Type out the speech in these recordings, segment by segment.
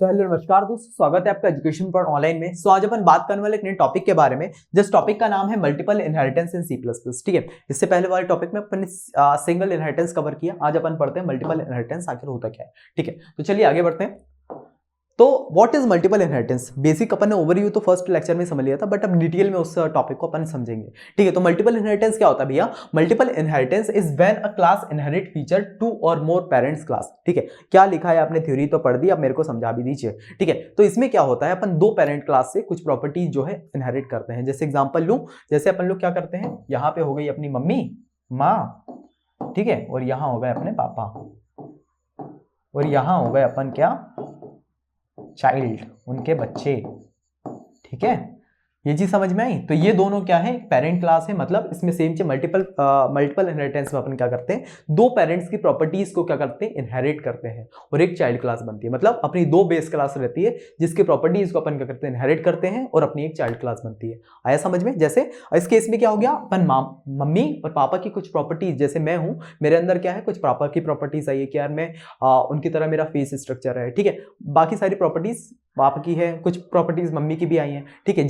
तो हेलो नमस्कार दोस्तों, स्वागत है आपका एजुकेशन पर ऑनलाइन में। आज अपन बात करने वाले एक नए टॉपिक के बारे में। जिस टॉपिक का नाम है मल्टीपल इनहेरिटेंस इन C++। ठीक है, इससे पहले वाले टॉपिक में अपन ने सिंगल इनहेरिटेंस कवर किया। आज अपन पढ़ते हैं मल्टीपल इनहेरिटेंस आखिर होता क्या है। ठीक है, तो चलिए आगे बढ़ते हैं। तो what is multiple inheritance? Basic अपन ने ओवरव्यू तो फर्स्ट लेक्चर में समझ लिया था, बट अब डिटेल में उस टॉपिक को अपन समझेंगे। ठीक है, तो मल्टीपल इनहेरिटेंस क्या होता है भैया? Multiple inheritance is when a class inherit feature two और मोर पेरेंट्स क्लास। ठीक है, क्या लिखा है आपने? थ्योरी तो पढ़ दी, अब मेरे को समझा भी दीजिए। ठीक है, तो इसमें क्या होता है, अपन दो पेरेंट क्लास से कुछ प्रॉपर्टीज जो है इनहेरिट करते हैं। जैसे एग्जांपल लूं, जैसे अपन लोग क्या करते हैं, यहाँ पे हो गई अपनी मम्मी, माँ, ठीक है, और यहाँ हो गए अपने पापा, और यहाँ हो गए अपन क्या, चाइल्ड, उनके बच्चे। ठीक है, ये चीज समझ में आई? तो ये दोनों क्या है, पेरेंट क्लास है। मतलब इसमें सेम चीज मल्टीपल इनहेरिटेंस में अपन क्या करते हैं, दो पेरेंट्स की प्रॉपर्टीज को क्या करते हैं, इनहेरिट करते हैं, और एक चाइल्ड क्लास बनती है। मतलब अपनी दो बेस क्लास रहती है जिसकी प्रॉपर्टीज को अपन क्या करते हैं, इनहेरिट करते हैं, और अपनी एक चाइल्ड क्लास बनती है। आया समझ में? जैसे इस केस में क्या हो गया, अपन मम्मी और पापा की कुछ प्रॉपर्टीज, जैसे मैं हूं, मेरे अंदर क्या है, कुछ पापा की प्रॉपर्टीज आई है कि यार मैं उनकी तरह मेरा फेस स्ट्रक्चर है। ठीक है, बाकी सारी प्रॉपर्टीज पापा की है, कुछ प्रॉपर्टीज मम्मी की भी आई हैं। ठीक है,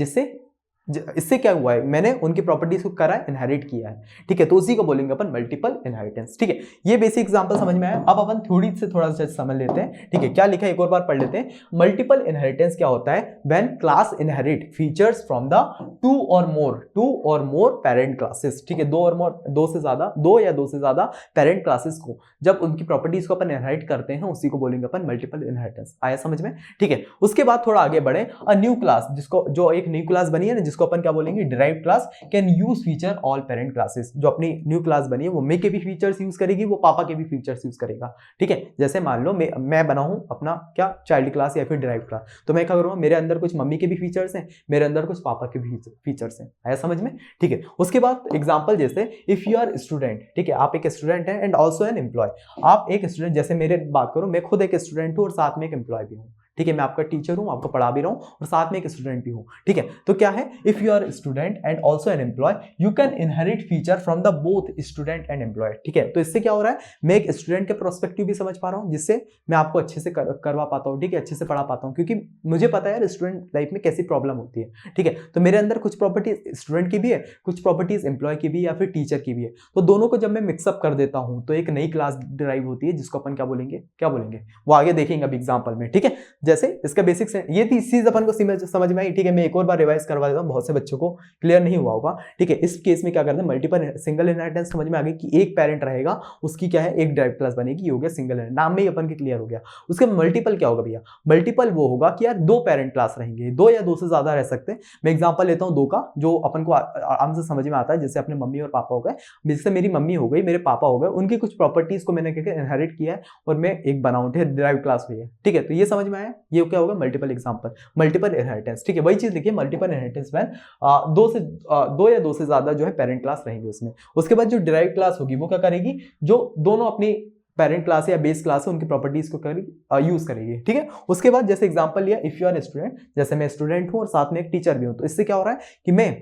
इससे क्या हुआ है, मैंने उनकी प्रॉपर्टीज को करा है, इनहेरिट किया है। ठीक है, तो उसी को बोलेंगे अपन मल्टीपल इनहेरिटेंस। ठीक है, ये बेसिक एग्जांपल समझ में आया। अब अपन थ्योरी से थोड़ा सा समझ लेते हैं। ठीक है, क्या लिखा है एक और बार पढ़ लेते हैं। मल्टीपल इनहेरिटेंस क्या होता है, when class inherit features from the two और मोर पेरेंट क्लासेस। ठीक है, दो या दो से ज्यादा पेरेंट क्लासेस को जब उनकी प्रॉपर्टीज को अपन इनहेरिट करते हैं, उसी को बोलेंगे अपन मल्टीपल इनहेरिटेंस। आया समझ में? ठीक है, उसके बाद थोड़ा आगे बढ़े। अ न्यू क्लास, जो एक न्यू क्लास बनी है ना, जिसको अपन क्या बोलेंगे, derived class, can use feature all parent classes. जो अपनी न्यू क्लास बनी है वो मम्मी के भी फीचर्स यूज करेगी, वो पापा के भी फीचर्स यूज करेगा। ठीक है, जैसे मान लो मैं बना हूं अपना क्या, चाइल्ड क्लास या फिर डिराइव्ड क्लास, तो मैं क्या करूंगा, मेरे अंदर कुछ मम्मी के भी फीचर्स हैं, मेरे अंदर कुछ पापा के भी फीचर्स हैं। आया समझ में? ठीक है, उसके बाद एग्जांपल, जैसे इफ यू आर स्टूडेंट, ठीक है, आप एक स्टूडेंट है एंड ऑल्सो एन एम्प्लॉय। आप एक स्टूडेंट, जैसे मेरे बात करूं, मैं खुद एक स्टूडेंट हूं और साथ में एक एम्प्लॉय भी हूं। ठीक है, मैं आपका टीचर हूं, आपको पढ़ा भी रहा हूं, और साथ में एक स्टूडेंट भी हूं। ठीक है, तो क्या है, if you are student and also an employee, you can inherit feature from the both student and employee. ठीक है, तो इससे क्या हो रहा है, मैं एक स्टूडेंट के प्रोस्पेक्टिव भी समझ पा रहा हूं, जिससे मैं आपको अच्छे से करवा पाता हूं। ठीक है, अच्छे से पढ़ा पाता हूं, क्योंकि मुझे पता है स्टूडेंट लाइफ में कैसी प्रॉब्लम होती है। ठीक है, तो मेरे अंदर कुछ प्रॉपर्टीज स्टूडेंट की भी है, कुछ प्रॉपर्टीज एम्प्लॉय की भी, या फिर टीचर की भी है। तो दोनों को जब मैं मिक्सअप कर देता हूं, तो एक नई क्लास डिराइव होती है, जिसको अपन क्या बोलेंगे, वो आगे देखेंगे अब एग्जाम्पल में। ठीक है, जैसे इसका बेसिक ये चीज अपन को समझ में आई। ठीक है, मैं एक और बार रिवाइज करवा देता हूं, बहुत से बच्चों को क्लियर नहीं हुआ होगा। ठीक है, इस केस में क्या करते हैं, मल्टीपल सिंगल इनहेरिटेंस समझ में आ गई कि एक पेरेंट रहेगा, उसकी क्या है, एक डिराइव्ड क्लास बनेगी, ये हो गया सिंगल, नाम में ही अपन के क्लियर हो गया। उसके मल्टीपल क्या होगा भैया, मल्टीपल वो होगा कि यार दो पेरेंट क्लास रहेंगे, दो या दो से ज्यादा रह सकते हैं। मैं एग्जांपल लेता हूं दो का, जो अपन को आराम से समझ में आता है। जैसे अपने मम्मी और पापा हो गए, जैसे मेरी मम्मी हो गई, मेरे पापा हो गए, उनकी कुछ प्रॉपर्टीज को मैंने क्या इनहेरिट किया है, और मैं एक बनाऊं, डिराइव्ड क्लास हुई है। ठीक है, तो ये समझ में आया, ये क्या होगा, मल्टीपल एग्जांपल, मल्टीपल इनहेरिटेंस। ठीक है, वही चीज लिखिए, मल्टीपल इनहेरिटेंस में दो या दो से ज्यादा जो है पेरेंट क्लास रहेंगे उसमें। उसके बाद जो डिराइव्ड क्लास होगी वो क्या करेगी, जो दोनों अपनी पेरेंट क्लास या बेस क्लास है उनकी प्रॉपर्टीज को यूज करेगी। ठीक है, उसके बाद जैसे एग्जांपल लिया, इफ यू आर स्टूडेंट, जैसे मैं स्टूडेंट हूं और साथ में एक टीचर भी हूं, तो इससे क्या हो रहा है कि मैं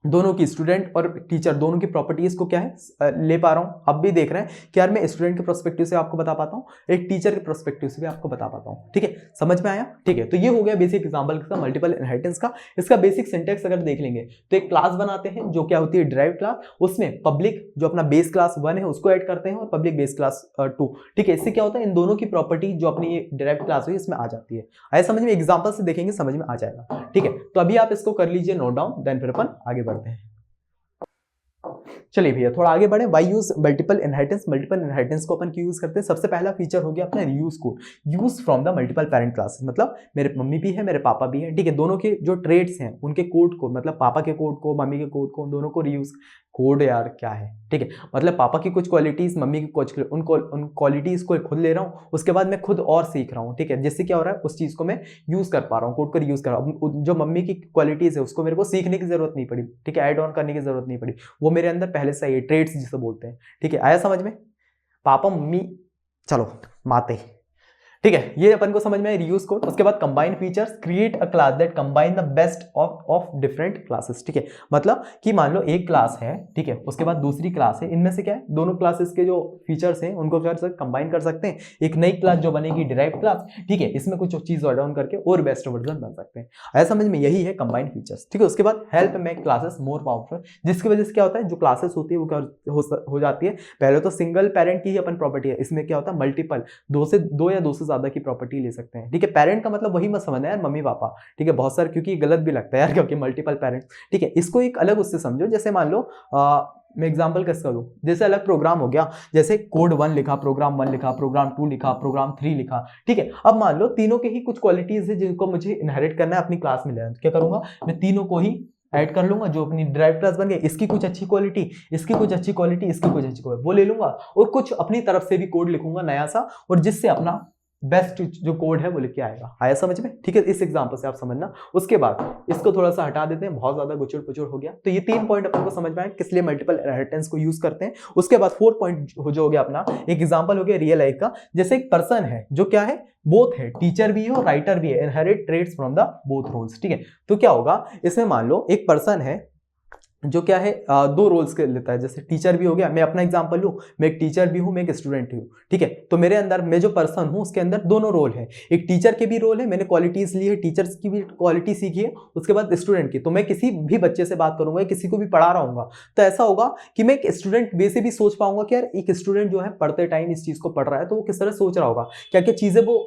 दोनों की, स्टूडेंट और टीचर दोनों की प्रॉपर्टीज को क्या है, ले पा रहा हूं। अब भी देख रहे हैं कि यार मैं स्टूडेंट के प्रोस्पेक्टिव से आपको बता पाता हूं, एक टीचर के प्रोस्पेक्टिव से भी आपको बता पाता हूं। ठीक है, समझ में आया? ठीक है, तो ये हो गया बेसिक एग्जांपल का मल्टीपल इनहेरिटेंस का। इसका बेसिक सिंटेक्स अगर देख लेंगे, तो एक क्लास बनाते हैं जो क्या होती है, डिराइव्ड क्लास। उसमें पब्लिक जो अपना बेस क्लास 1 है उसको ऐड करते हैं, और पब्लिक बेस क्लास 2। ठीक है, इससे क्या होता है, इन दोनों की प्रॉपर्टी जो अपनी ये डिराइव्ड क्लास हुई इसमें आ जाती है। आया समझ में? एग्जांपल से देखेंगे, समझ में आ जाएगा। ठीक है, तो अभी आप इसको कर लीजिए नोट डाउन, देन फिर अपन आगे बढ़ते हैं। चलिए भैया थोड़ा आगे बढ़े। Why use multiple inheritance? Multiple inheritance को अपन क्यों यूज करते हैं? सबसे पहला फीचर हो गया अपना reuse code, use from the multiple parent classes. मतलब मेरे मम्मी भी है, मेरे पापा भी है। ठीक है, दोनों के जो ट्रेड्स हैं उनके कोड को, मतलब पापा के कोड को, मम्मी के कोड को, उन दोनों को रीयूज, कोड यार क्या है, ठीक है, मतलब पापा की कुछ क्वालिटीज, मम्मी की कुछ, उन क्वालिटीज को खुद ले रहा हूँ, उसके बाद मैं खुद और सीख रहा हूँ। ठीक है, जिससे क्या हो रहा है, उस चीज को मैं यूज कर पा रहा हूँ, कोड को यूज कर रहा हूँ। जो मम्मी की क्वालिटीज है उसको मेरे को सीखने की जरूरत नहीं पड़ी। ठीक है, ऐड ऑन करने की जरूरत नहीं पड़ी, वो मेरे अंदर पहले से ही ट्रेड्स जिसे बोलते हैं। ठीक है, आया समझ में? पापा मम्मी, चलो माते, ठीक है, ये अपन को समझ में रीयूज कोड। उसके बाद combine features, create a class that combine the best of different classes. ठीक है, मतलब कि मान लो एक क्लास है, ठीक है, उसके बाद दूसरी क्लास है, इनमें से क्या है, दोनों क्लासेस के जो फीचर्स हैं उनको कर सकते कंबाइन कर सकते हैं, एक नई क्लास जो बनेगी डिराइव्ड क्लास। ठीक है, इसमें कुछ चीज ऐड ऑन करके और बेस्ट वर्जन बन सकते हैं। ऐसा समझ में, यही है कंबाइन फीचर्स। ठीक है, उसके बाद help make classes more powerful, जिसकी वजह से क्या होता है, जो क्लासेस होती है वो क्या हो जाती है, पहले तो सिंगल पेरेंट की ही अपन प्रॉपर्टी है, इसमें क्या होता है मल्टीपल, दो या दो से ज्यादा की प्रॉपर्टी ले सकते हैं। ठीक है, पेरेंट का मतलब वही मत समझना यार मम्मी पापा, ठीक है, बहुत सारे, क्योंकि गलत भी लगता है यार, क्योंकि मल्टीपल पेरेंट्स। ठीक है, इसको एक अलग उससे समझो, जैसे मान लो मैं एग्जांपल किसका दूं, जैसे अलग प्रोग्राम हो गया, जैसे कोड 1 लिखा, प्रोग्राम 1 लिखा, प्रोग्राम 2 लिखा, प्रोग्राम 3 लिखा। ठीक है, अब मान लो तीनों के ही कुछ क्वालिटीज है जिनको मुझे इनहेरिट करना है अपनी क्लास में लेना, क्या करूंगा, मैं तीनों को ही ऐड कर लूंगा, जो अपनी ड्राइव क्लास बन गई, इसकी कुछ अच्छी क्वालिटी, इसकी कुछ अच्छी क्वालिटी, इसकी कुछ अच्छी क्वालिटी, वो ले लूंगा और कुछ अपनी तरफ से भी कोड लिखूंगा नया सा, और जिससे अपना बेस्ट जो कोड है वो लिख के आएगा। आया समझ में? ठीक है, इस एग्जांपल से आप समझना। उसके बाद इसको थोड़ा सा हटा देते हैं, बहुत ज्यादा गुचड़ पुचड़ हो गया। तो ये 3 पॉइंट अपन को समझ में आए किस लिए मल्टीपल इनहेरिटेंस को यूज करते हैं। उसके बाद 4 पॉइंट जो हो गया अपना, एक एग्जांपल हो गया रियल लाइफ का, जैसे एक पर्सन है जो क्या है, बोथ है, टीचर भी है और राइटर भी है, inherit traits from the both roles. ठीक है, तो क्या होगा इसमें, मान लो एक पर्सन है जो क्या है, दो रोल्स के लेता है, जैसे टीचर भी हो गया, मैं अपना एग्जांपल लूं, मैं एक टीचर भी हूं, मैं एक स्टूडेंट हूं। ठीक है, तो मेरे अंदर मैं जो पर्सन हूं उसके अंदर दोनों रोल है, एक टीचर के भी रोल है, मैंने क्वालिटीज ली है, टीचर्स की भी क्वालिटी सीखी है, उसके बाद स्टूडेंट की। तो मैं किसी भी बच्चे से बात करूंगा, किसी को भी पढ़ा रहा हूँ, तो ऐसा होगा कि मैं एक स्टूडेंट वे से भी सोच पाऊंगा कि यार एक स्टूडेंट जो है पढ़ते टाइम इस चीज को पढ़ रहा है, तो वो किस तरह सोच रहा होगा, क्या क्या चीजें वो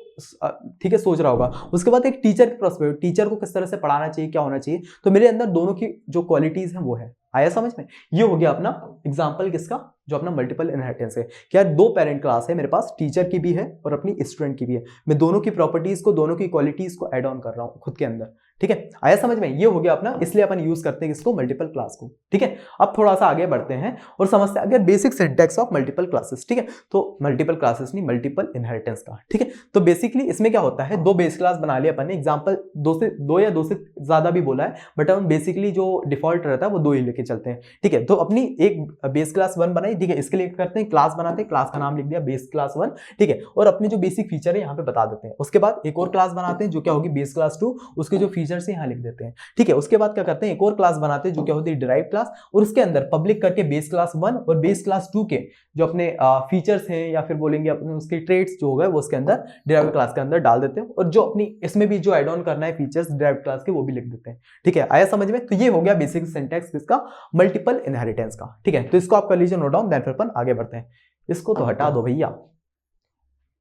ठीक है सोच रहा होगा। उसके बाद एक टीचर की पर्सपेक्टिव, टीचर को किस तरह से पढ़ाना चाहिए, क्या होना चाहिए, तो मेरे अंदर दोनों की जो क्वालिटीज हैं वो है। आया समझ में? ये हो गया अपना एग्जांपल किसका, जो अपना मल्टीपल इनहेरिटेंस है। क्या दो पेरेंट क्लास है मेरे पास, टीचर की भी है और अपनी स्टूडेंट की भी है, मैं दोनों की प्रॉपर्टीज को, दोनों की क्वालिटीज को ऐड ऑन कर रहा हूं खुद के अंदर। ठीक है, आया समझ में? ये हो गया अपना, इसलिए अपन यूज करते हैं इसको, मल्टीपल क्लास को। ठीक है, अब थोड़ा सा आगे बढ़ते हैं और समझते हैं अगर basic syntax of multiple classes. ठीक है, तो मल्टीपल क्लासेस नहीं, मल्टीपल इनहेरिटेंस का। ठीक है, तो बेसिकली इसमें क्या होता है, दो बेस क्लास बना लिया अपन ने, एग्जांपल दो या दो से ज्यादा भी बोला है, बट हम बेसिकली जो डिफॉल्ट रहता है वो दो ही लेके चलते हैं। ठीक है, तो अपनी एक बेस क्लास 1 बनाई, ठीक है, इसके लिए करते हैं क्लास बनाते हैं, क्लास का नाम लिख दिया बेस क्लास 1। ठीक है, और अपनी जो बेसिक फीचर है यहाँ पे बता देते हैं। उसके बाद एक और क्लास बनाते हैं जो क्या होगी बेस क्लास 2, उसके जो फीचर्स है यहाँ लिख देते हैं। ठीक है, उसके बाद क्या करते हैं, एक और क्लास बनाते हैं जो क्या होती है डिराइव क्लास, और उसके अंदर पब्लिक करके बेस क्लास 1 और बेस क्लास 2 के जो अपने फीचर्स हैं या फिर बोलेंगे अपने उसके ट्रेड्स जो हो गए वो उसके अंदर डिराइव क्लास के अंदर डाल देते हैं, और जो अपनी इसमें भी जो एड ऑन करना है फीचर्स डिराइव क्लास के वो भी लिख देते हैं। ठीक है, आया समझ में? तो ये हो गया बेसिक सिंटैक्स किसका, मल्टीपल इनहेरिटेंस का। ठीक है, तो इसको आप कर लीजिए नोट डाउन, देन फिर अपन आगे बढ़ते हैं। इसको तो हटा दो भैया।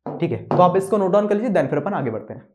ठीक है, तो आप इसको नोट डाउन कर लीजिए, देन फिर अपन आगे बढ़ते हैं।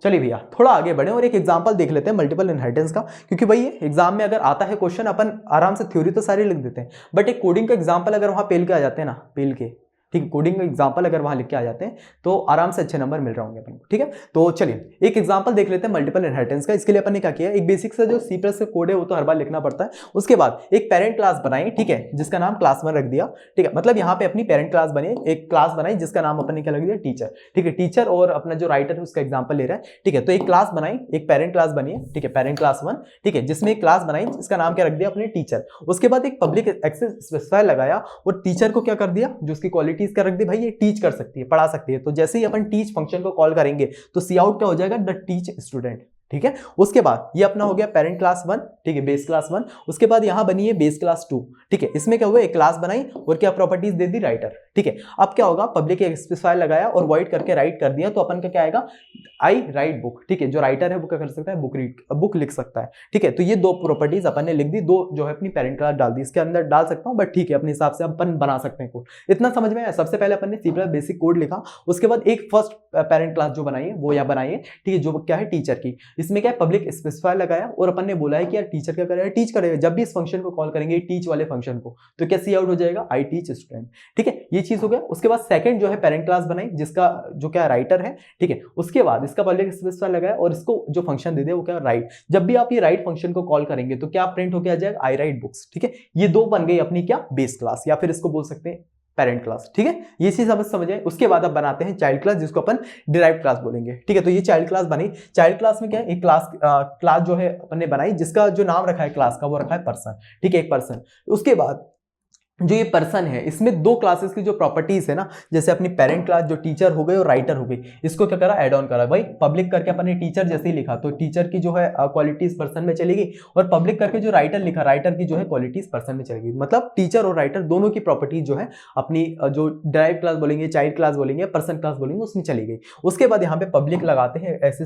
चलिए भैया थोड़ा आगे बढ़े और एक एग्जांपल देख लेते हैं मल्टीपल इनहेरिटेंस का, क्योंकि भाई एग्जाम में अगर आता है क्वेश्चन अपन आराम से थ्योरी तो सारी लिख देते हैं, बट एक कोडिंग का एग्जांपल अगर वहां पेल के आ जाते हैं ना, पेल के, ठीक है, कोडिंग का एग्जांपल अगर वहां लिख के आ जाते हैं तो आराम से अच्छे नंबर मिल रहे होंगे अपन को। ठीक है, तो चलिए एक एग्जांपल देख लेते हैं मल्टीपल इनहेरिटेंस का। इसके लिए अपन ने क्या किया, एक बेसिक से जो सी प्लस का कोड है वो तो हर बार लिखना पड़ता है। उसके बाद एक पेरेंट क्लास बनाई, ठीक है, जिसका नाम क्लास 1 रख दिया। ठीक है, मतलब यहाँ पे अपनी पेरेंट क्लास बनी, एक क्लास बनाई जिसका नाम अपन ने क्या लग दिया, टीचर। ठीक है, टीचर और अपना जो राइटर है उसका एग्जाम्पल ले रहा है। ठीक है, तो एक क्लास बनाई, एक पेरेंट क्लास बनी है, ठीक है, पेरेंट क्लास 1, ठीक है, जिसमें एक क्लास बनाई जिसका नाम क्या रख दिया अपने टीचर। उसके बाद एक पब्लिक एक्सेस स्पेसिफायर लगाया और टीचर को क्या कर दिया, जो उसकी क्वालिटीज क्या रख दी, भाई ये टीच कर सकती है, पढ़ा सकती है। तो जैसे ही अपन टीच फंक्शन को कॉल करेंगे तो सी आउट क्या हो जाएगा, द टीच स्टूडेंट। ठीक है, उसके बाद ये अपना हो गया पेरेंट क्लास 1, ठीक है, बेस क्लास 1। उसके बाद यहां बनी है बेस क्लास 2। ठीक है, इसमें क्या हुआ, एक क्लास बनाई और क्या प्रॉपर्टीज दे दी, राइटर। ठीक है, अब क्या होगा, पब्लिक स्पेसिफायर लगाया और वॉइड करके राइट कर दिया, तो अपन का क्या आएगा, आई राइट बुक। ठीक है, जो राइटर है वो क्या कर सकता है, बुक लिख सकता है। ठीक है, तो ये दो प्रॉपर्टीज अपन ने लिख दी, दो जो है अपनी पेरेंट क्लास डाल दी। इसके अंदर डाल सकता हूं बट ठीक है, अपने हिसाब से अपन बना सकते हैं कोड। इतना समझ में आया? सबसे पहले अपन ने सी प्लस बेसिक कोड लिखा, उसके बाद एक फर्स्ट पेरेंट क्लास जो बनाई है वो या बनाई है, ठीक है, जो क्या है टीचर की। इसमें क्या है, पब्लिक स्पेसिफायर लगाया और अपन ने बोला है कि यार टीचर क्या करेगा, टीच करेगा। जब भी इस फंक्शन को कॉल करेंगे टीच वाले फंक्शन को, तो क्या सी आउट हो जाएगा, आई टीच स्टूडेंट। ठीक है, ये चीज हो गया। उसके बाद सेकंड जो है पेरेंट क्लास बनाई जिसका जो क्या राइटर है। ठीक है, उसके बाद इसका पब्लिक स्पेसिफायर लगाया और इसको जो फंक्शन दे दे वो क्या, राइट। जब भी आप ये राइट फंक्शन को कॉल करेंगे तो क्या प्रिंट होकर आ जाएगा, आई राइट बुक्स। ठीक है, ये दो बन गई अपनी क्या, बेस क्लास, या फिर इसको बोल सकते हैं पेरेंट क्लास। ठीक है, ये चीज आप समझ आए। उसके बाद अब बनाते हैं चाइल्ड क्लास, जिसको अपन डिराइव्ड क्लास बोलेंगे। ठीक है, तो ये चाइल्ड क्लास बनी। चाइल्ड क्लास में क्या है, एक क्लास जो है अपन ने बनाई जिसका जो नाम रखा है क्लास का वो रखा है पर्सन। ठीक है, एक पर्सन। उसके बाद जो ये पर्सन है इसमें दो क्लासेस की जो प्रॉपर्टीज है ना, जैसे अपनी पेरेंट क्लास जो टीचर हो गई और राइटर हो गई, इसको क्या करा, ऐड ऑन करा। भाई पब्लिक करके अपन ने टीचर जैसे ही लिखा तो टीचर की जो है क्वालिटीज पर्सन में चलेगी, और पब्लिक करके जो राइटर लिखा राइटर की जो है क्वालिटीज पर्सन में चलेगी। मतलब टीचर और राइटर दोनों की प्रॉपर्टीज जो है अपनी जो ड्राइव क्लास बोलेंगे, चाइल्ड क्लास बोलेंगे, पर्सन क्लास बोलेंगे, उसमें चली गई। उसके बाद यहाँ पे पब्लिक लगाते हैं ऐसे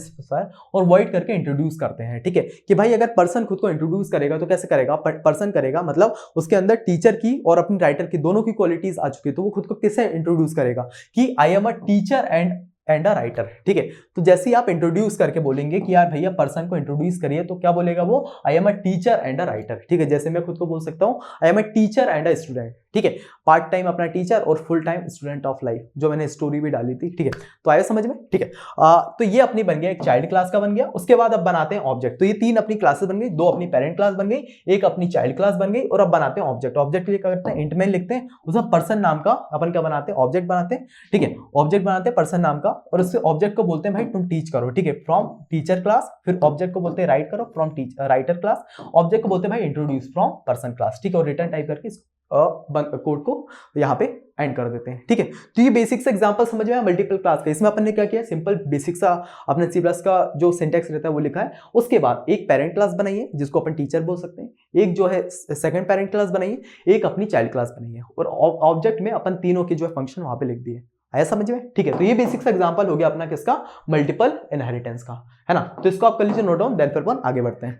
और वॉइड करके इंट्रोड्यूस करते हैं। ठीक है, कि भाई अगर पर्सन खुद को इंट्रोड्यूस करेगा तो कैसे करेगा, पर्सन करेगा, मतलब उसके अंदर टीचर की और अपनी राइटर की दोनों की क्वालिटीज आ चुकी है, तो वो खुद को किससे इंट्रोड्यूस करेगा कि I am a teacher and a writer. ठीक है, तो जैसे ही आप इंट्रोड्यूस करके बोलेंगे कि यार भैया पर्सन को इंट्रोड्यूस करिए, तो क्या बोलेगा वो, I am a teacher and a writer. ठीक है, जैसे मैं खुद को बोल सकता हूँ I am a teacher and a student. ठीक है, पार्ट टाइम अपना टीचर और full time student of life, जो मैंने स्टोरी भी डाली थी। ठीक है, तो आया समझ में। ठीक है, तो ये अपनी बन गया एक चाइल्ड क्लास का बन गया। उसके बाद अब बनाते हैं ऑब्जेक्ट। तो ये तीन अपनी क्लासेस बन गई, दो अपनी पेरेंट क्लास बन गई, एक अपनी चाइल्ड क्लास बन गई, और अब बनाते हैं ऑब्जेक्ट। ऑब्जेक्ट के लिए क्या करते हैं, इंट मेन लिखते हैं, उसमें पर्सन नाम का अपन क्या बनाते हैं, ऑब्जेक्ट बनाते हैं। ठीक है, ऑब्जेक्ट बनाते हैं पर्सन नाम का, और उससे ऑब्जेक्ट को बोलते हैं भाई तुम टीच करो। ठीक है, फ्रॉम टीचर क्लास, फिर ऑब्जेक्ट को बोलते हैं राइट करो फ्रॉम राइटर क्लास, ऑब्जेक्ट को बोलते हैं भाई इंट्रोड्यूस फ्रॉम पर्सन क्लास। ठीक है, और रिटर्न टाइप करके कोड को यहाँ पे एंड कर देते हैं। ठीक है, तो ये बेसिक सा एग्जांपल समझ में आया मल्टीपल क्लास का। इसमें अपन ने क्या किया, सिंपल बेसिक सा अपने सी प्लस का जो सिंटेक्स रहता है वो लिखा है। उसके बाद एक पेरेंट क्लास बनाई है जिसको अपन टीचर बोल सकते हैं, एक जो है सेकंड पेरेंट क्लास बनाई है, एक अपनी चाइल्ड क्लास बनाई है, और ऑब्जेक्ट में अपन तीनों के जो है फंक्शन वहां पे लिख दिए। आया समझ में। ठीक है, तो ये बेसिक सा एग्जांपल हो गया अपना किसका, मल्टीपल इनहेरिटेंस का, है ना। तो इसको आप कर लीजिए नोट डाउन, देन फिर अपन आगे बढ़ते हैं।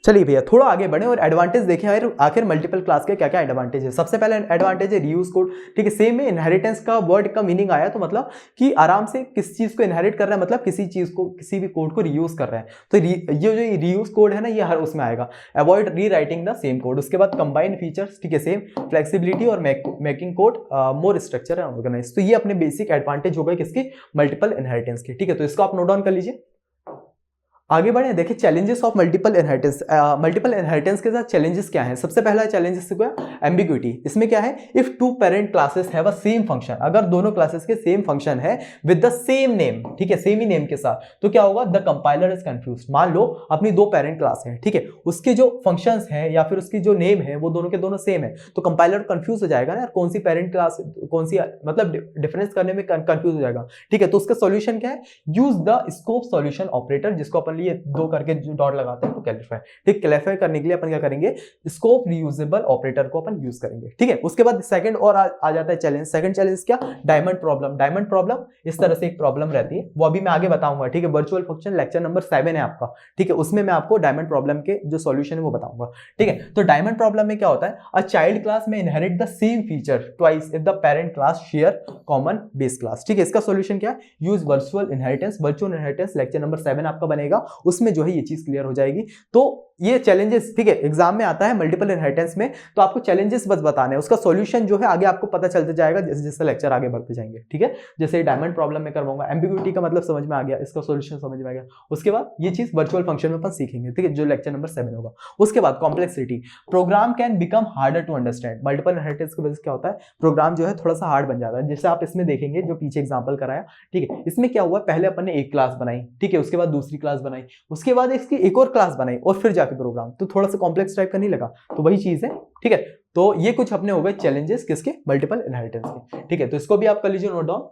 चलिए भैया थोड़ा आगे बढ़े और एडवांटेज देखें आखिर मल्टीपल क्लास के क्या क्या एडवांटेज है। सबसे पहले एडवांटेज है रीयूज कोड। ठीक है, सेम में इनहेरिटेंस का वर्ड का मीनिंग आया तो मतलब कि आराम से किस चीज को इनहेरिट कर रहा है, मतलब किसी चीज को, किसी भी कोड को रीयूज कर रहा है। तो ये जो रीयूज कोड है ना, ये हर उसमें आएगा। अवॉइड री राइटिंग द सेम कोड। उसके बाद कंबाइन फीचर्स, ठीक है, सेम फ्लेक्सिबिलिटी और making code more structure and organize. तो ये अपने बेसिक एडवांटेज हो गए किसके, मल्टीपल इनहेरिटेंस के। ठीक है, तो इसको आप नोट डाउन कर लीजिए। आगे बढ़े, देखिए challenges of multiple inheritance. Multiple inheritance के साथ चैलेंजेस क्या हैं। सबसे पहला चैलेंजेस क्या, एम्बिग्युइटी। इसमें क्या है, if two parent classes have a same function, अगर दोनों क्लासेस के सेम फंक्शन है विद द सेम नेम, ठीक है, सेम ही नेम के साथ, तो क्या होगा, द कंपाइलर इज कंफ्यूज। मान लो अपनी दो पेरेंट क्लास है, ठीक है, उसके जो फंक्शंस हैं या फिर उसकी जो नेम है वो दोनों के दोनों सेम है, तो कंपाइलर कंफ्यूज हो जाएगा ना, कौन सी पेरेंट क्लास कौन सी, मतलब डिफरेंस करने में कंफ्यूज हो जाएगा। ठीक है, तो उसका सॉल्यूशन क्या है, use the scope solution operator, जिसको अपन लिए दो करके जो डॉट लगाते हैं तो क्लैरिफाई। ठीक, क्लैरिफाई करने के लिए अपन क्या करेंगे, स्कोप रीयूजेबल ऑपरेटर को अपन यूज करेंगे। ठीक है, उसके बाद सेकंड और आ जाता है चैलेंज। सेकंड चैलेंज क्या, डायमंड प्रॉब्लम। डायमंड प्रॉब्लम इस तरह से एक प्रॉब्लम रहती है, वो अभी मैं आगे बताऊंगा। ठीक है, वर्चुअल फंक्शन लेक्चर नंबर 7 है आपका। ठीक है, उसमें मैं आपको डायमंड प्रॉब्लम के जो सॉल्यूशन है वो बताऊंगा। ठीक है, तो डायमंड प्रॉब्लम में क्या होता है, अ चाइल्ड क्लास में inherit the same feature twice if the parent class share common base class. ठीक है, इसका सॉल्यूशन क्या है, use virtual inheritance. Virtual inheritance lecture number 7 आपका बनेगा, उसमें जो है ये चीज क्लियर हो जाएगी। तो ये चैलेंजेस, ठीक है, एग्जाम में आता है मल्टीपल इनहेरिटेंस में, तो आपको चैलेंजेस बस बताने हैं, उसका सॉल्यूशन जो है आगे आपको पता चलते जाएगा जैसे जैसे लेक्चर आगे बढ़ते जाएंगे। ठीक है, जैसे डायमंड प्रॉब्लम में करवाऊंगा, एम्बिग्युइटी का मतलब समझ में आ गया, इसका सॉल्यूशन समझ में आ गया। उसके बाद ये चीज वर्चुअल फंक्शन में अपन सीखेंगे, ठीक है, जो लेक्चर नंबर 7 होगा। उसके बाद complexity, program can become harder to understand. Multiple inheritance की वजह से क्या होता है, प्रोग्राम जो है थोड़ा सा हार्ड बन जाता है। जैसे आप इसमें देखेंगे जो पीछे एग्जाम्पल कराया, ठीक है, इसमें क्या हुआ, पहले अपन ने एक क्लास बनाई, ठीक है, उसके बाद दूसरी क्लास बनाई, उसके बाद इसकी एक और क्लास बनाई, और फिर जाके प्रोग्राम, तो थोड़ा सा कॉम्प्लेक्स टाइप का नहीं लगा, तो वही चीज है। ठीक है, तो ये कुछ अपने हो गए चैलेंजेस किसके, मल्टीपल इनहेरिटेंस के। ठीक है, तो इसको भी आप कर लीजिए नोट डाउन।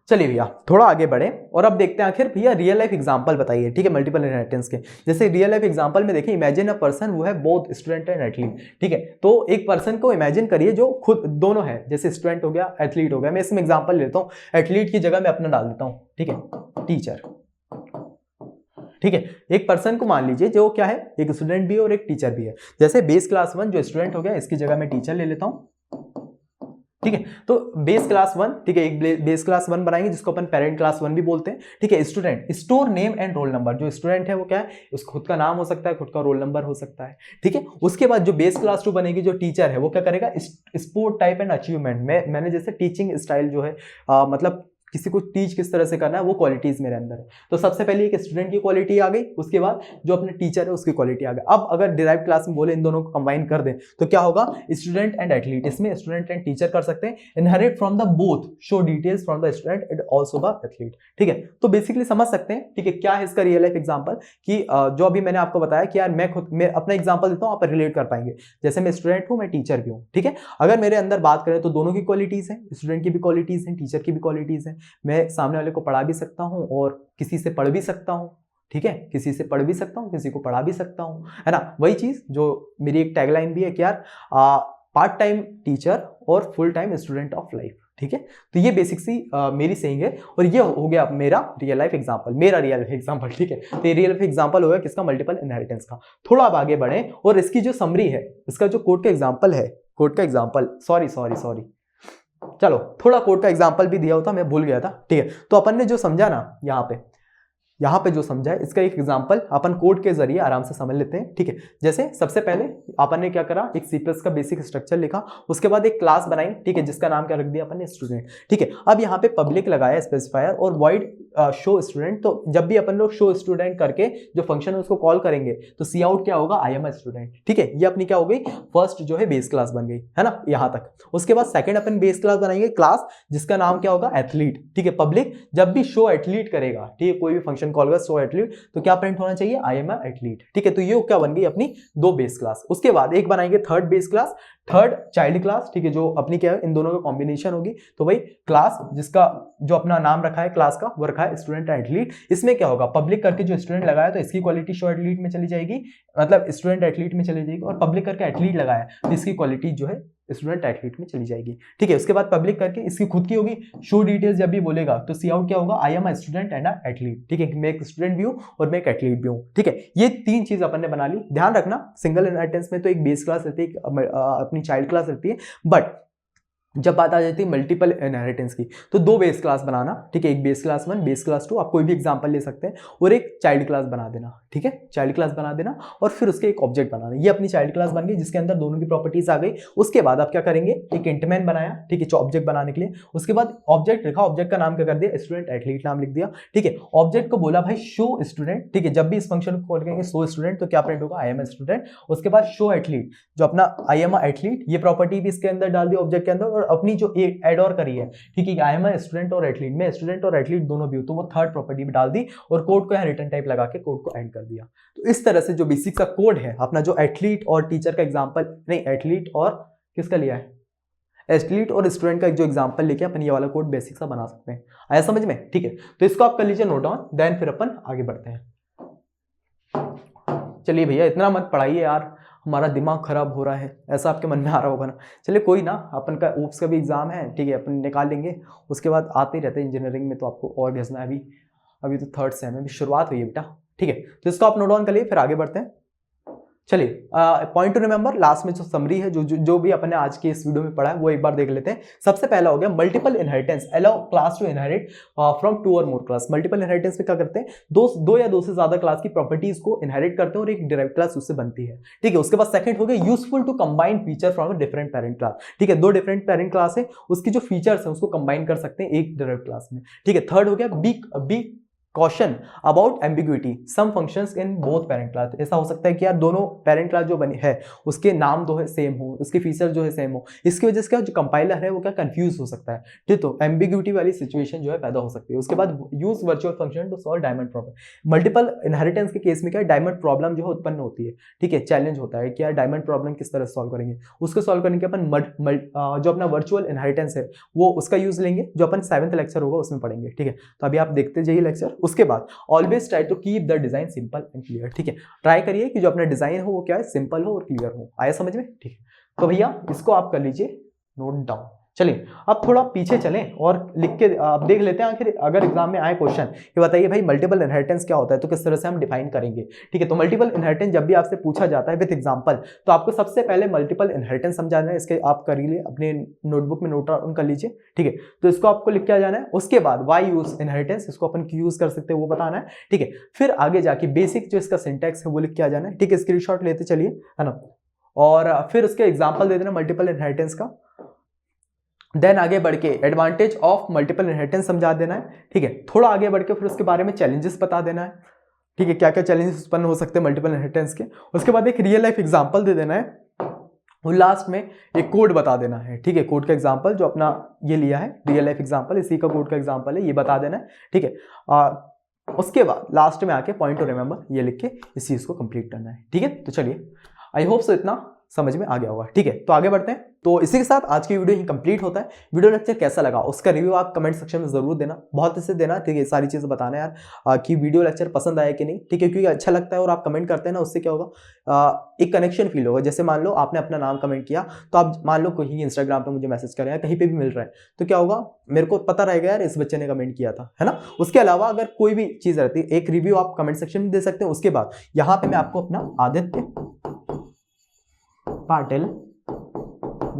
चलिए भैया थोड़ा आगे बढ़े और अब देखते हैं आखिर भैया रियल लाइफ एग्जांपल बताइए। ठीक है, मल्टीपल इनहेरिटेंस के। जैसे रियल लाइफ एग्जांपल में देखिए, इमेजिन अ पर्सन वो है बोथ स्टूडेंट एंड एथलीट। ठीक है, तो एक पर्सन को इमेजिन करिए जो खुद दोनों है, जैसे स्टूडेंट हो गया, एथलीट हो गया। मैं इसमें एग्जाम्पल लेता हूँ, एथलीट की जगह मैं अपना डाल देता हूँ, ठीक है, टीचर। ठीक है, एक पर्सन को मान लीजिए जो क्या है, एक स्टूडेंट भी है और एक टीचर भी है। जैसे बेस क्लास 1 जो स्टूडेंट हो गया, इसकी जगह मैं टीचर ले लेता हूं। ठीक है, तो बेस क्लास 1, ठीक है, एक बेस क्लास 1 बनाएंगे जिसको अपन पेरेंट क्लास 1 भी बोलते हैं। ठीक है, student, store name and roll number. जो स्टूडेंट है वो क्या है, उसका खुद का नाम हो सकता है, खुद का रोल नंबर हो सकता है। ठीक है, उसके बाद जो बेस क्लास 2 बनेगी, जो टीचर है वो क्या करेगा, स्पोर्ट टाइप एंड अचीवमेंट। मैंने जैसे टीचिंग स्टाइल जो है मतलब किसी को टीच किस तरह से करना है, वो क्वालिटीज मेरे अंदर है। तो सबसे पहले एक स्टूडेंट की क्वालिटी आ गई, उसके बाद जो अपने टीचर है उसकी क्वालिटी आ गई। अब अगर डिराइव क्लास में बोले इन दोनों को कंबाइन कर दें तो क्या होगा, स्टूडेंट एंड एथलीट। इसमें स्टूडेंट एंड टीचर कर सकते हैं। Inherit from the both, show details from the student and also the athlete. ठीक है, तो बेसिकली समझ सकते हैं, ठीक है, क्या है इसका रियल लाइफ एग्जांपल कि जो अभी मैंने आपको बताया कि यार मैं अपना एग्जांपल देता हूं, आप रिलेट कर पाएंगे। जैसे मैं स्टूडेंट हूं, मैं टीचर भी हूं, ठीक है। अगर मेरे अंदर बात करें तो दोनों की क्वालिटीज हैं, स्टूडेंट की भी क्वालिटीज हैं, टीचर की भी क्वालिटीज हैं। मैं सामने वाले को पढ़ा भी सकता हूं और किसी से पढ़ भी सकता हूं, ठीक है, किसी से पढ़ भी सकता हूं, किसी को पढ़ा भी सकता हूं, है ना। वही चीज जो मेरी एक टैगलाइन भी है कि यार पार्ट टाइम टीचर और full time student of life. ठीक है, तो ये बेसिक सी मेरी सेइंग है और ये हो गया मेरा रियल लाइफ एग्जांपल, मेरा रियल लाइफ एग्जांपल। ठीक है, तो ये रियल लाइफ एग्जांपल हो गया किसका, मल्टीपल इनहेरिटेंस का। थोड़ा अब आगे बढ़े और इसकी जो समरी है, इसका जो कोड का एग्जांपल है, कोड का एग्जांपल, सॉरी चलो थोड़ा कोड का एग्जांपल भी दिया होता, मैं भूल गया था। ठीक है, तो अपन ने जो समझा ना यहाँ पे जो समझा है, इसका एक एग्जांपल अपन कोड के जरिए आराम से समझ लेते हैं। ठीक है, जैसे सबसे पहले अपन ने क्या करा, एक C+ का बेसिक स्ट्रक्चर लिखा, उसके बाद एक क्लास बनाई, ठीक है, जिसका नाम क्या रख दिया अपन ने, स्टूडेंट। ठीक है, अब यहाँ पे पब्लिक लगाया स्पेसिफायर और वॉइड शो स्टूडेंट। तो जब भी अपन लोग शो स्टूडेंट करके जो फंक्शन है उसको कॉल करेंगे तो सी आउट क्या होगा, आई एम अ स्टूडेंट। ठीक है, ये अपनी क्या हो गई, फर्स्ट जो है बेस क्लास बन गई, है ना, यहाँ तक। उसके बाद सेकंड अपन बेस क्लास बनाएंगे, क्लास जिसका नाम क्या होगा, एथलीट। ठीक है, पब्लिक जब भी शो एथलीट करेगा, ठीक है, कोई भी फंक्शन कॉल कर शो एथलीट, तो क्या प्रिंट होना चाहिए, आई एम अ एथलीट। ठीक है, तो ये क्या बन गई अपनी दो बेस क्लास। उसके बाद एक बनाएंगे third base class, third child class, ठीक है, जो अपनी क्या है, इन दोनों का कॉम्बिनेशन होगी। तो भाई क्लास जिसका जो अपना नाम रखा है क्लास का, वो रखा है स्टूडेंट एथलीट। इसमें क्या होगा, पब्लिक करके जो स्टूडेंट लगाया तो इसकी क्वालिटी शो एथलीट में चली जाएगी, मतलब स्टूडेंट एथलीट में चली जाएगी, और पब्लिक करके एथलीट लगाया तो इसकी क्वालिटी जो है स्टूडेंट एथलीट में चली जाएगी। ठीक है, उसके बाद पब्लिक करके इसकी खुद की होगी, शो डिटेल्स जब भी बोलेगा तो सी आउट क्या होगा, I am a student and a athlete. ठीक है, मैं एक स्टूडेंट भी हूं और मैं एक एथलीट भी हूं। ठीक है, ये तीन चीज अपन ने बना ली। ध्यान रखना, सिंगल इनहेरिटेंस में तो एक बेस क्लास रहती है, अपनी चाइल्ड क्लास रहती है, बट जब बात आ जाती है मल्टीपल इनहेरिटेंस की तो दो बेस क्लास बनाना। ठीक है, एक बेस क्लास 1, बेस क्लास 2, आप कोई भी एग्जांपल ले सकते हैं, और एक चाइल्ड क्लास बना देना। ठीक है, चाइल्ड क्लास बना देना और फिर उसके एक ऑब्जेक्ट बनाना। ये अपनी चाइल्ड क्लास बन गई जिसके अंदर दोनों की प्रॉपर्टीज आ गई। उसके बाद आप क्या करेंगे, एक इंटमैन बनाया, ठीक है, ऑब्जेक्ट बनाने के लिए। उसके बाद ऑब्जेक्ट लिखा, ऑब्जेक्ट का नाम क्या कर दिया, स्टूडेंट एथलीट नाम लिख दिया। ठीक है, ऑब्जेक्ट को बोला भाई शो स्टूडेंट। ठीक है, जब भी इस फंक्शन को कॉल करेंगे शो स्टूडेंट तो क्या प्रिंट होगा, आई एम ए स्टूडेंट। उसके बाद शो एथलीट, जो अपना आई एम ए एथलीट, ये प्रॉपर्टी भी इसके अंदर डाल दी ऑब्जेक्ट के अंदर, और अपनी जो ऐड और करी है, ठीक है, आई एम अ स्टूडेंट और एथलीट, मैं स्टूडेंट और एथलीट दोनों भी हूं, तो वो थर्ड प्रॉपर्टी भी डाल दी और कोड को यहाँ रिटर्न टाइप लगा के कोड को एंड कर दिया। तो इस तरह से जो बेसिक का कोड है अपना, जो एथलीट और टीचर का एग्जांपल, नहीं एथलीट और किसका लिया है, एथलीट और स्टूडेंट का जो एग्जांपल लेके अपन ये वाला कोड बेसिक सा बना सकते हैं। आया समझ में? ठीक है, तो इसको आप कर लीजिए नोट डाउन, देन फिर अपन आगे बढ़ते हैं। चलिए भैया इतना मत पढ़ाइए यार, हमारा दिमाग खराब हो रहा है, ऐसा आपके मन में आ रहा होगा ना। चलिए कोई ना, अपन का ओप्स का भी एग्जाम है, ठीक है, अपन निकाल लेंगे। उसके बाद आते ही रहते हैं इंजीनियरिंग में, तो आपको और भेजना है। अभी तो थर्ड सेम है, शुरुआत हुई है बेटा। ठीक है, तो इसको आप नोट डाउन कर लिए, फिर आगे बढ़ते हैं। चलिए पॉइंट टू रिमेंबर, लास्ट में जो समरी है, जो भी अपने आज के इस वीडियो में पढ़ा है वो एक बार देख लेते हैं। सबसे पहला हो गया multiple inheritance, allow class to inherit from 2 और मोर क्लास। मल्टीपल इनहेरिटेंस में क्या करते हैं, दो या दो से ज्यादा क्लास की प्रॉपर्टीज को इनहेरिट करते हैं और एक डिराइव्ड क्लास उससे बनती है। ठीक है, उसके बाद सेकंड हो गया useful to combine feature from different parent class. ठीक है, दो डिफरेंट पेरेंट क्लास है, उसकी जो फीचर्स है उसको कंबाइन कर सकते हैं एक डिराइव्ड क्लास में। ठीक है, थर्ड हो गया be caution about ambiguity, some functions in both parent class. ऐसा हो सकता है कि यार दोनों पेरेंट क्लास जो बनी है उसके नाम दो है सेम हो, उसके फीचर जो है सेम हो, इसकी वजह से क्या जो कंपाइलर है वो क्या कंफ्यूज हो सकता है। ठीक, तो एम्बिग्यूटी वाली सिचुएशन जो है पैदा हो सकती है। उसके बाद use virtual function to solve diamond problem. Multiple inheritance के केस में क्या डायमंड प्रॉब्लम जो है उत्पन्न होती है। ठीक है, चैलेंज होता है कि यार डायमंड प्रॉब्लम किस तरह सॉल्व करेंगे। उसको सॉल्व करने के अपन जो अपना वर्चुअल इनहेरिटेंस है वो उसका यूज लेंगे, जो अपन 7th लेक्चर होगा उसमें पढ़ेंगे। ठीक है, तो अभी आप देखते जाइए लेक्चर। उसके बाद always try to keep the design simple and clear. ठीक है, ट्राई करिए कि जो अपना डिजाइन हो वो क्या है, सिंपल हो और क्लियर हो। आया समझ में? ठीक है, तो भैया इसको आप कर लीजिए नोट डाउन। चलिए अब थोड़ा पीछे चलें और लिख के आप देख लेते हैं, आखिर अगर एग्जाम में आए क्वेश्चन ये बताइए भाई मल्टीपल इनहेरिटेंस क्या होता है, तो किस तरह से हम डिफाइन करेंगे। ठीक है, तो मल्टीपल इनहेरिटेंस जब भी आपसे पूछा जाता है विद एग्जांपल, तो आपको सबसे पहले मल्टीपल इनहेरिटेंस समझाना है। इसके आप कर लिए अपने नोटबुक में नोट डाउन कर लीजिए। ठीक है, तो इसको आपको लिख के आ जाना है। उसके बाद वाई यूज इनहेरिटेंस, इसको अपन क्यों यूज कर सकते हैं वो बताना है। ठीक है, फिर आगे जाके बेसिक जो इसका सिंटैक्स है वो लिख के आ जाना है। ठीक है, स्क्रीनशॉट लेते चलिए, है ना, और फिर उसके एग्जाम्पल दे देना मल्टीपल इनहेरिटेंस का। देन आगे बढ़ के एडवांटेज ऑफ मल्टीपल इनहेरिटेंस समझा देना है, ठीक है। थोड़ा आगे बढ़ के फिर उसके बारे में चैलेंजेस बता देना है, ठीक है, क्या क्या चैलेंजेस उत्पन्न हो सकते हैं मल्टीपल इनहेरिटेंस के। उसके बाद एक रियल लाइफ एग्जांपल दे देना है और लास्ट में एक कोड बता देना है, ठीक है। कोड का एग्जांपल जो अपना ये लिया है रियल लाइफ एग्जांपल, इसी का कोड का एग्जांपल है, ये बता देना है, ठीक है। उसके बाद लास्ट में आके पॉइंट टू रिमेंबर ये लिख के इस चीज को कंप्लीट करना है, ठीक है। तो चलिए, आई होप सो इतना समझ में आ गया होगा, ठीक है। तो आगे बढ़ते हैं। तो इसी के साथ आज की वीडियो ही कंप्लीट होता है। वीडियो लेक्चर कैसा लगा उसका रिव्यू आप कमेंट सेक्शन में जरूर देना, बहुत अच्छे देना, ठीक है। सारी चीजें बताना यार कि वीडियो लेक्चर पसंद आया कि नहीं, ठीक है, क्योंकि अच्छा लगता है और आप कमेंट करते हैं ना, उससे क्या होगा, एक कनेक्शन फील होगा। जैसे मान लो आपने अपना नाम कमेंट किया, तो आप मान लो कहीं इंस्टाग्राम पे मुझे मैसेज करें या कहीं पे भी मिल रहा है, तो क्या होगा, मेरे को पता रहेगा यार इस बच्चे ने कमेंट किया था, है ना। उसके अलावा अगर कोई भी चीज रहती है, एक रिव्यू आप कमेंट सेक्शन में दे सकते हैं। उसके बाद यहाँ पे मैं आपको अपना आदित्य पाटिल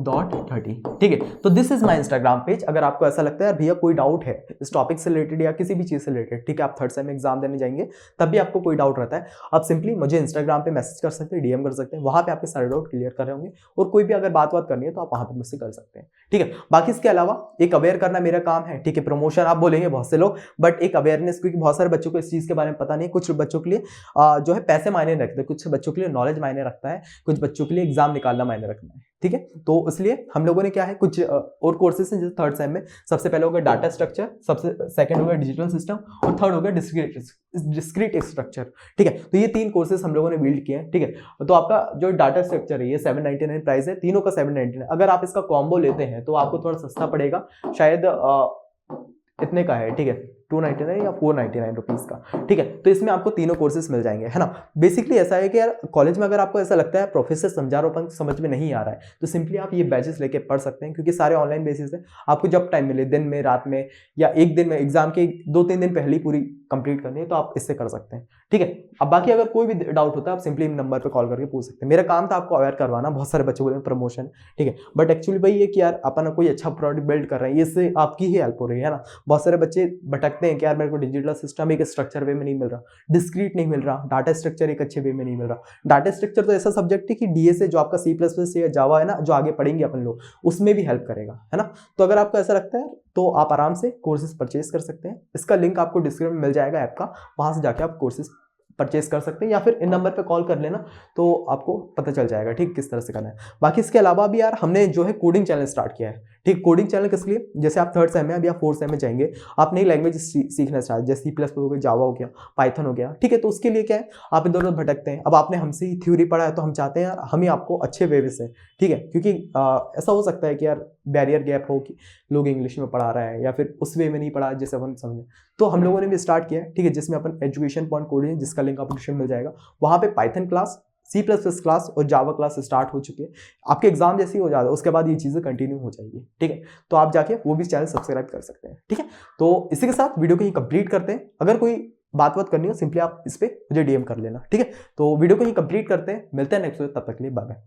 .30, ठीक है। तो this is my Instagram page. अगर आपको ऐसा लगता है भैया कोई डाउट है इस टॉपिक से रिलेटेड या किसी भी चीज से रिलेटेड, ठीक है, आप थर्ड सेम एग्जाम देने जाएंगे तब भी आपको कोई डाउट रहता है, आप सिंपली मुझे इंस्टाग्राम पे मैसेज कर सकते हैं, डीएम कर सकते हैं, वहां पे आपके सारे डाउट क्लियर कर रहे होंगे। और कोई भी अगर बात करनी है तो आप वहां पे मुझसे कर सकते हैं, ठीक है। बाकी इसके अलावा एक अवेयर करना मेरा काम है, ठीक है। प्रमोशन आप बोलेंगे बहुत से लोग, बट एक अवेयरनेस, क्योंकि बहुत सारे बच्चों को इस चीज के बारे में पता नहीं। कुछ बच्चों के लिए जो है पैसे मायने रखते हैं, कुछ बच्चों के लिए नॉलेज मायने रखता है, कुछ बच्चों के लिए एग्जाम निकालना मायने रखना है, ठीक है। तो इसलिए हम लोगों ने क्या है, कुछ और कोर्सेज हैं जैसे थर्ड सेम में सबसे पहले होगा डाटा स्ट्रक्चर, सबसे सेकंड होगा डिजिटल सिस्टम और थर्ड होगा डिस्क्रीट स्ट्रक्चर, ठीक है। तो ये 3 कोर्सेज हम लोगों ने बिल्ड किए हैं, ठीक है। तो आपका जो डाटा स्ट्रक्चर है ये 799 प्राइस है, तीनों का 799। अगर आप इसका कॉम्बो लेते हैं तो आपको थोड़ा सस्ता पड़ेगा, शायद इतने का है, ठीक है, 299 या 499 रुपीज का, ठीक है। तो इसमें आपको तीनों कोर्सेज मिल जाएंगे, है ना। बेसिकली ऐसा है कि यार कॉलेज में अगर आपको ऐसा लगता है प्रोफेसर समझा रहा हो समझ में नहीं आ रहा है, तो सिंपली आप ये बैचेस लेके पढ़ सकते हैं, क्योंकि सारे ऑनलाइन बेसिस है। आपको जब टाइम मिले, दिन में, रात में, या एक दिन में, एग्जाम के 2-3 दिन पहले ही पूरी कंप्लीट करनी है, तो आप इससे कर सकते हैं, ठीक है। अब बाकी अगर कोई भी डाउट होता है आप सिंपली नंबर पर कॉल करके पूछ सकते हैं। मेरा काम था आपको अवेयर करवाना, बहुत सारे बच्चों को प्रमोशन, ठीक है। बट एक्चुअली भाई ये कि यार अपन कोई अच्छा प्रोडक्ट बिल्ड कर रहे हैं, इससे आपकी ही हेल्प हो रही है ना। बहुत सारे बच्चे भटकते हैं कि यार मेरे को डिजिटल सिस्टम एक स्ट्रक्चर वे में नहीं मिल रहा, डिस्क्रीट नहीं मिल रहा, डाटा स्ट्रक्चर एक अच्छे वे में नहीं मिल रहा। डाटा स्ट्रक्चर तो ऐसा सब्जेक्ट है कि डीएसए जो आपका C++ या जावा है ना, जो आगे पढ़ेंगे अपन लोग, उसमें भी हेल्प करेगा, है ना। तो अगर आपको ऐसा लगता है तो आप आराम से कोर्सेज परचेज कर सकते हैं। इसका लिंक आपको डिस्क्रिप्शन में मिल जाएगा ऐप का, वहां से जाके आप कोर्सेज परचेज कर सकते हैं, या फिर इन नंबर पे कॉल कर लेना तो आपको पता चल जाएगा, ठीक, किस तरह से करना है। बाकी इसके अलावा भी यार हमने जो है कोडिंग चैनल स्टार्ट किया है, ठीक। कोडिंग चैनल किस लिए, जैसे आप थर्ड सेम में अब या फोर्थ सेम में जाएंगे, आप नई लैंग्वेज सीखना स्टार्ट, जैसे C++ हो गया, जावा हो गया, पाइथन हो गया, ठीक है। तो उसके लिए क्या है, आप इधर उधर भटकते हैं। अब आपने हमसे ही थ्योरी पढ़ा है तो हम चाहते हैं यार हम ही आपको अच्छे वे से, ठीक है, क्योंकि ऐसा हो सकता है कि यार बैरियर गैप हो कि लोग इंग्लिश में पढ़ा रहा है या फिर उस वे में नहीं पढ़ा जैसे अपन समझे। तो हम लोगों ने भी स्टार्ट किया है, ठीक है, जिसमें अपन एजुकेशन पॉइंट कोडिंग, जिसका लिंक आपको डिस्क्रिप्शन मिल जाएगा, वहां पे पाइथन क्लास, C++ क्लास और जावा क्लास स्टार्ट हो चुकी है। आपके एग्जाम जैसे ही हो जाता है उसके बाद ये चीजें कंटिन्यू हो जाएगी, ठीक है। तो आप जाके वो भी चैनल सब्सक्राइब कर सकते हैं, ठीक है। तो इसी के साथ वीडियो को ही कंप्लीट करते हैं। अगर कोई बात करनी हो सिंपली आप इस पे मुझे डीएम कर लेना, ठीक है। तो वीडियो को ही कंप्लीट करते हैं, मिलते हैं नेक्स्ट वीडियो, तब तक के लिए बाय बाय।